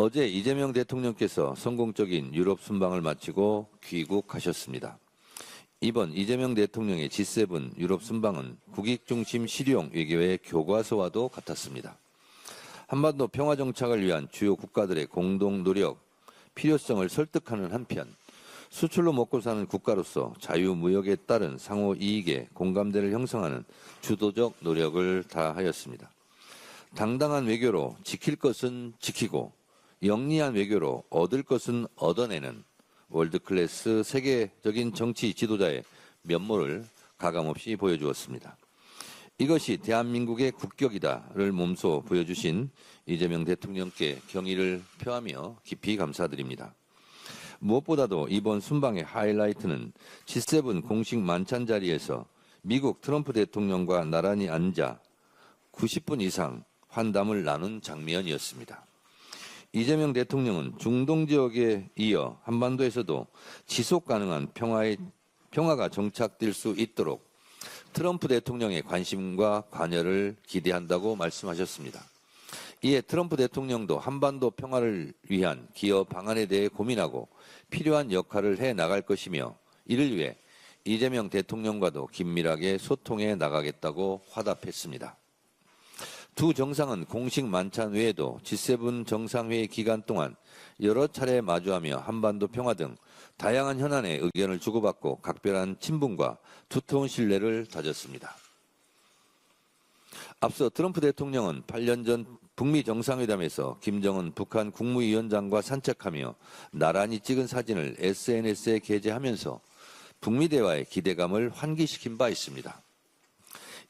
어제 이재명 대통령께서 성공적인 유럽 순방을 마치고 귀국하셨습니다. 이번 이재명 대통령의 G7 유럽 순방은 국익 중심 실용 외교의 교과서와도 같았습니다. 한반도 평화 정착을 위한 주요 국가들의 공동 노력, 필요성을 설득하는 한편 수출로 먹고 사는 국가로서 자유무역에 따른 상호 이익에 공감대를 형성하는 주도적 노력을 다하였습니다. 당당한 외교로 지킬 것은 지키고 영리한 외교로 얻을 것은 얻어내는 월드클래스 세계적인 정치 지도자의 면모를 가감없이 보여주었습니다. 이것이 대한민국의 국격이다를 몸소 보여주신 이재명 대통령께 경의를 표하며 깊이 감사드립니다. 무엇보다도 이번 순방의 하이라이트는 G7 공식 만찬 자리에서 미국 트럼프 대통령과 나란히 앉아 90분 이상 환담을 나눈 장면이었습니다. 이재명 대통령은 중동 지역에 이어 한반도에서도 지속 가능한 평화가 정착될 수 있도록 트럼프 대통령의 관심과 관여를 기대한다고 말씀하셨습니다. 이에 트럼프 대통령도 한반도 평화를 위한 기여 방안에 대해 고민하고 필요한 역할을 해 나갈 것이며 이를 위해 이재명 대통령과도 긴밀하게 소통해 나가겠다고 화답했습니다. 두 정상은 공식 만찬 외에도 G7 정상회의 기간 동안 여러 차례 마주하며 한반도 평화 등 다양한 현안에 의견을 주고받고 각별한 친분과 두터운 신뢰를 다졌습니다. 앞서 트럼프 대통령은 8년 전 북미 정상회담에서 김정은 북한 국무위원장과 산책하며 나란히 찍은 사진을 SNS에 게재하면서 북미 대화의 기대감을 환기시킨 바 있습니다.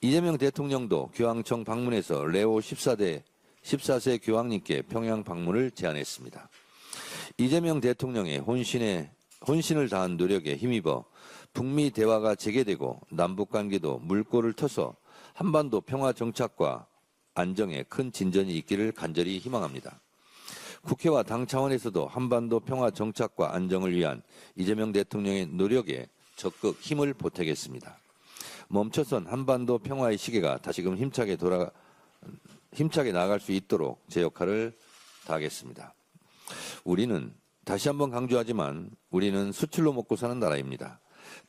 이재명 대통령도 교황청 방문해서 레오 14세 교황님께 평양 방문을 제안했습니다. 이재명 대통령의 혼신을 다한 노력에 힘입어 북미 대화가 재개되고 남북관계도 물꼬를 터서 한반도 평화 정착과 안정에 큰 진전이 있기를 간절히 희망합니다. 국회와 당 차원에서도 한반도 평화 정착과 안정을 위한 이재명 대통령의 노력에 적극 힘을 보태겠습니다. 멈춰선 한반도 평화의 시계가 다시금 힘차게 나아갈 수 있도록 제 역할을 다하겠습니다. 우리는 다시 한번 강조하지만 우리는 수출로 먹고 사는 나라입니다.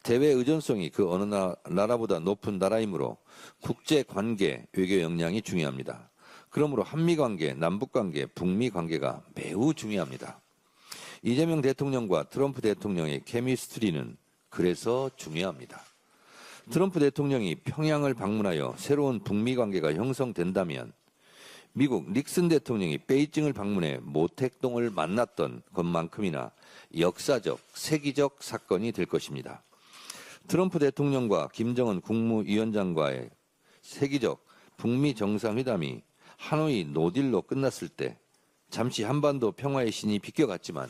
대외 의존성이 그 어느 나라보다 높은 나라이므로 국제관계, 외교 역량이 중요합니다. 그러므로 한미관계, 남북관계, 북미관계가 매우 중요합니다. 이재명 대통령과 트럼프 대통령의 케미스트리는 그래서 중요합니다. 트럼프 대통령이 평양을 방문하여 새로운 북미 관계가 형성된다면 미국 닉슨 대통령이 베이징을 방문해 모택동을 만났던 것만큼이나 역사적, 세기적 사건이 될 것입니다. 트럼프 대통령과 김정은 국무위원장과의 세기적 북미 정상회담이 하노이 노딜로 끝났을 때 잠시 한반도 평화의 신이 비껴갔지만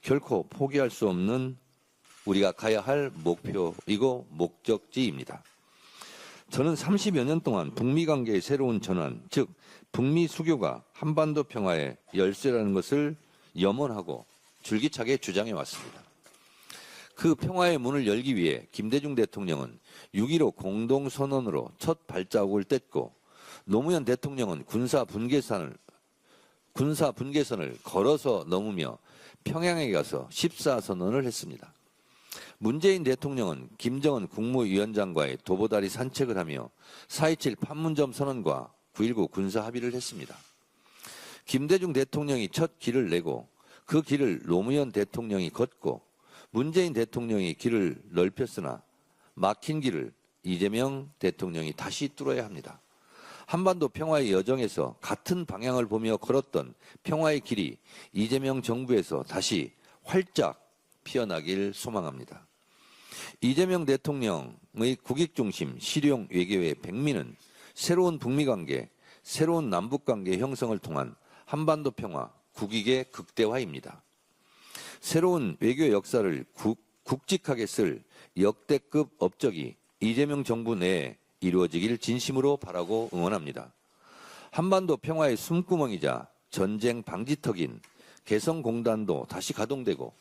결코 포기할 수 없는 우리가 가야 할 목표이고 목적지입니다. 저는 30여 년 동안 북미 관계의 새로운 전환, 즉 북미 수교가 한반도 평화의 열쇠라는 것을 염원하고 줄기차게 주장해 왔습니다. 그 평화의 문을 열기 위해 김대중 대통령은 6.15 공동선언으로 첫 발자국을 뗐고 노무현 대통령은 군사 분계선을 걸어서 넘으며 평양에 가서 14선언을 했습니다. 문재인 대통령은 김정은 국무위원장과의 도보다리 산책을 하며 4.27 판문점 선언과 9.19 군사 합의를 했습니다. 김대중 대통령이 첫 길을 내고 그 길을 노무현 대통령이 걷고 문재인 대통령이 길을 넓혔으나 막힌 길을 이재명 대통령이 다시 뚫어야 합니다. 한반도 평화의 여정에서 같은 방향을 보며 걸었던 평화의 길이 이재명 정부에서 다시 활짝 피어나길 소망합니다. 이재명 대통령의 국익중심 실용 외교의 백미는 새로운 북미관계, 새로운 남북관계 형성을 통한 한반도 평화, 국익의 극대화입니다. 새로운 외교 역사를 굵직하게 쓸 역대급 업적이 이재명 정부 내에 이루어지길 진심으로 바라고 응원합니다. 한반도 평화의 숨구멍이자 전쟁 방지턱인 개성공단도 다시 가동되고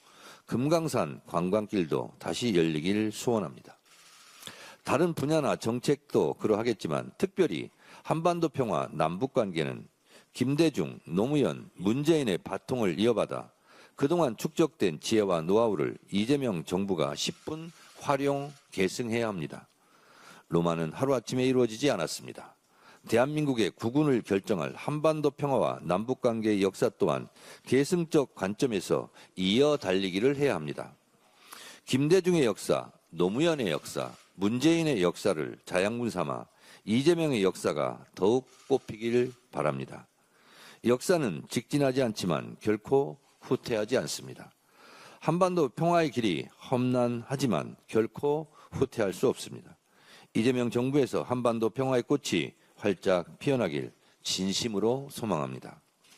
금강산 관광길도 다시 열리길 소원합니다. 다른 분야나 정책도 그러하겠지만 특별히 한반도 평화, 남북관계는 김대중, 노무현, 문재인의 바통을 이어받아 그동안 축적된 지혜와 노하우를 이재명 정부가 10분 활용 계승해야 합니다. 로마는 하루아침에 이루어지지 않았습니다. 대한민국의 국운을 결정할 한반도 평화와 남북관계의 역사 또한 계승적 관점에서 이어 달리기를 해야 합니다. 김대중의 역사, 노무현의 역사, 문재인의 역사를 자양분 삼아 이재명의 역사가 더욱 꽃피길 바랍니다. 역사는 직진하지 않지만 결코 후퇴하지 않습니다. 한반도 평화의 길이 험난하지만 결코 후퇴할 수 없습니다. 이재명 정부에서 한반도 평화의 꽃이 활짝 피어나길 진심으로 소망합니다.